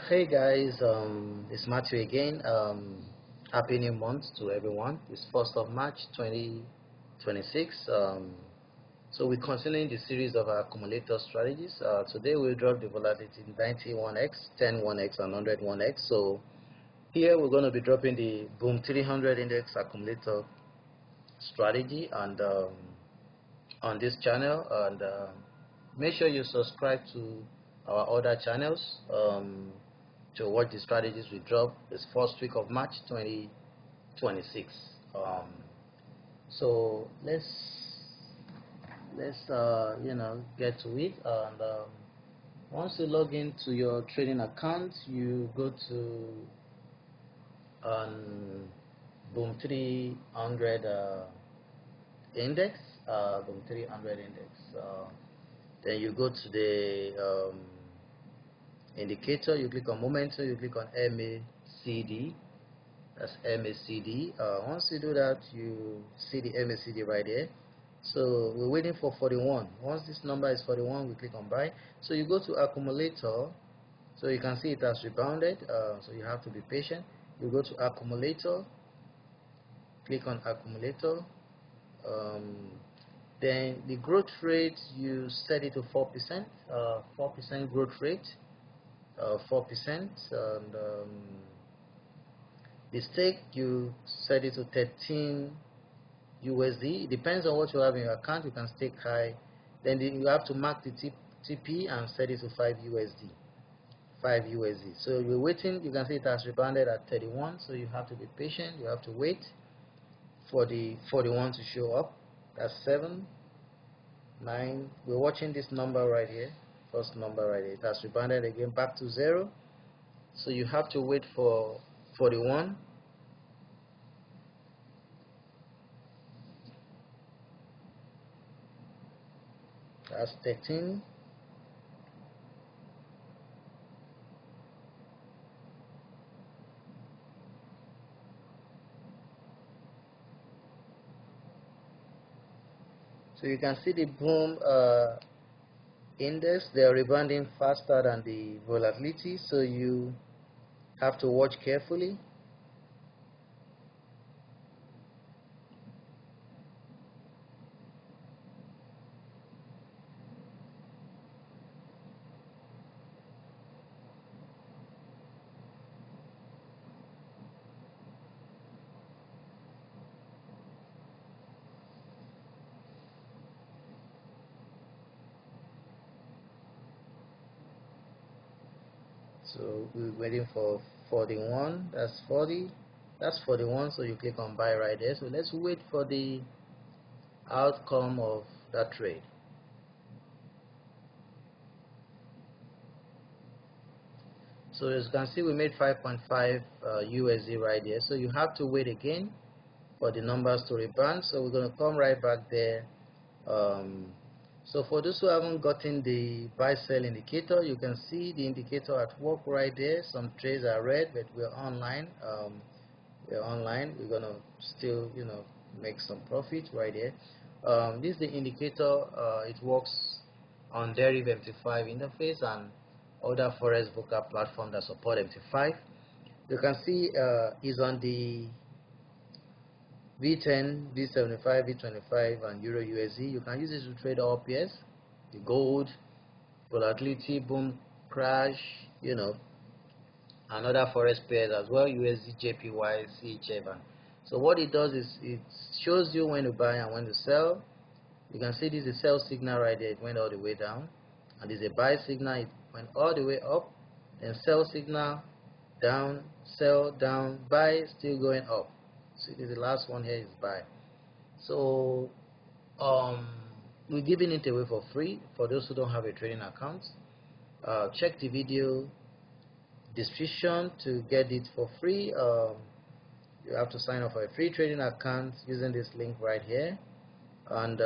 Hey guys, it's Matthew again. Happy new month to everyone. It's 1st of March 2026. So we're continuing the series of our accumulator strategies. Today we'll drop the volatility in 91x, 101x, and 101x. So here we're going to be dropping the Boom 300 index accumulator strategy and on this channel. And make sure you subscribe to our other channels. To watch the strategies we drop this first week of March 2026. So let's get to it. And once you log into your trading account, you go to Boom 300 index. Boom 300 index. Then you go to the indicator, you click on momentum, you click on MACD. That's MACD. Once you do that, you see the MACD right there. So we're waiting for 41. Once this number is 41, we click on buy. So you go to accumulator, so you can see it has rebounded, so you have to be patient. You go to accumulator, click on accumulator, then the growth rate, you set it to 4%, 4% growth rate. 4%, and the stake you set it to 13 USD. It depends on what you have in your account. You can stake high, then you have to mark the TP and set it to 5 USD. 5 USD. So we're waiting. You can see it has rebounded at 31. So you have to be patient. You have to wait for the 41 to show up. That's 7, 9. We're watching this number right here. First number right here. It has rebounded again back to 0. So you have to wait for 41. That's 13. So you can see the boom index, they are rebounding faster than the volatility, so you have to watch carefully. So we're waiting for 41. That's 40. That's 41. So you click on buy right there. So let's wait for the outcome of that trade. So as you can see, we made 5.5 USD right there. So you have to wait again for the numbers to rebound. So we're going to come right back there. So for those who haven't gotten the buy sell indicator, you can see the indicator at work right there. Some trades are red, but we're online. We're gonna still make some profit right there. This is the indicator. It works on Deriv MT5 interface and other Forex broker platform that support MT5. You can see is on the V10, V75, V25, and Euro USD. You can use this to trade all pairs, the gold, volatility, boom, crash, and other forex pairs as well, USD, JPY, CHF. So what it does is it shows you when to buy and when to sell. You can see this is a sell signal right there. It went all the way down, and there's a buy signal. It went all the way up, then sell signal, down, sell, down, buy, still going up. So the last one here is buy. So we're giving it away for free for those who don't have a trading account. Check the video description to get it for free. You have to sign up for a free trading account using this link right here, and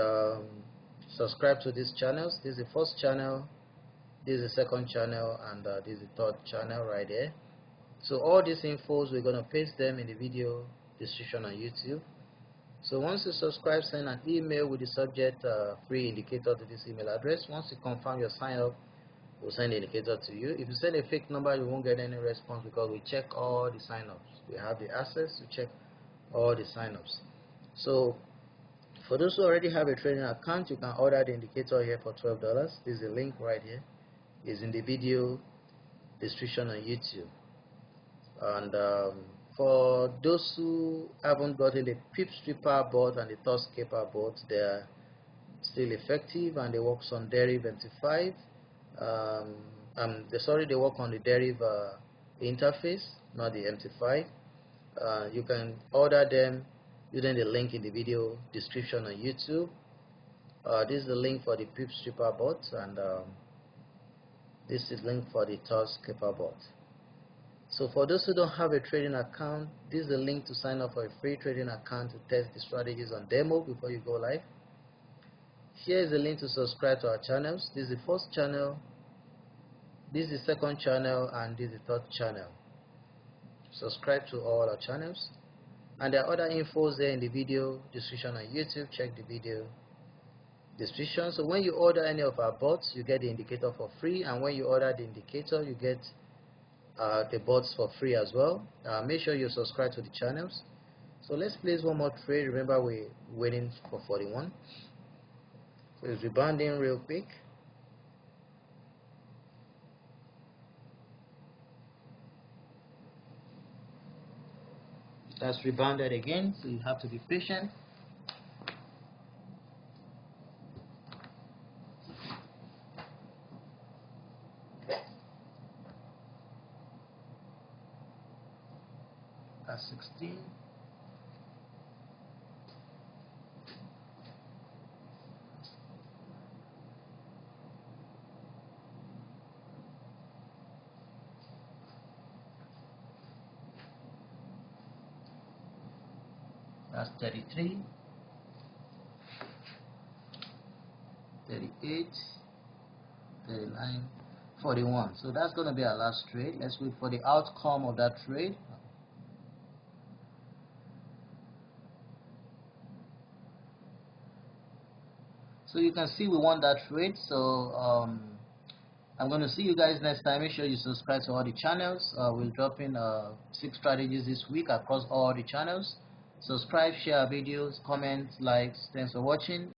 subscribe to these channels. This is the first channel, this is the second channel, and this is the third channel right there. So all these infos, we're going to paste them in the video description on YouTube. So once you subscribe, send an email with the subject free indicator to this email address. Once you confirm your sign up, we'll send the indicator to you. If you send a fake number, you won't get any response because we check all the sign-ups. We have the access to check all the sign-ups. So for those who already have a trading account, you can order the indicator here for $12. This is a link right here. It's in the video description on YouTube. And for those who haven't gotten the pip stripper bot and the thought skipper bot, they are still effective and they work on Deriv MT5. They work on the Deriv interface, not the MT5. You can order them using the link in the video description on YouTube. This is the link for the pip stripper bot, and this is the link for the thought skipper bot. So for those who don't have a trading account, this is the link to sign up for a free trading account to test the strategies on demo before you go live. Here is the link to subscribe to our channels. This is the first channel, this is the second channel, and this is the third channel. Subscribe to all our channels. And there are other infos there in the video description on YouTube. Check the video description. So when you order any of our bots, you get the indicator for free, and when you order the indicator, you get the bots for free as well. Make sure you subscribe to the channels. So let's place one more trade. Remember, we're waiting for 41. So it's rebounding real quick. That's rebounded again, so you have to be patient. That's 16. That's 33, 38, 39, 41. So that's going to be our last trade. Let's wait for the outcome of that trade. So you can see we won that trade. So I'm going to see you guys next time. Make sure you subscribe to all the channels. We'll drop in 6 strategies this week across all the channels. Subscribe, share our videos, comment, likes. Thanks for watching.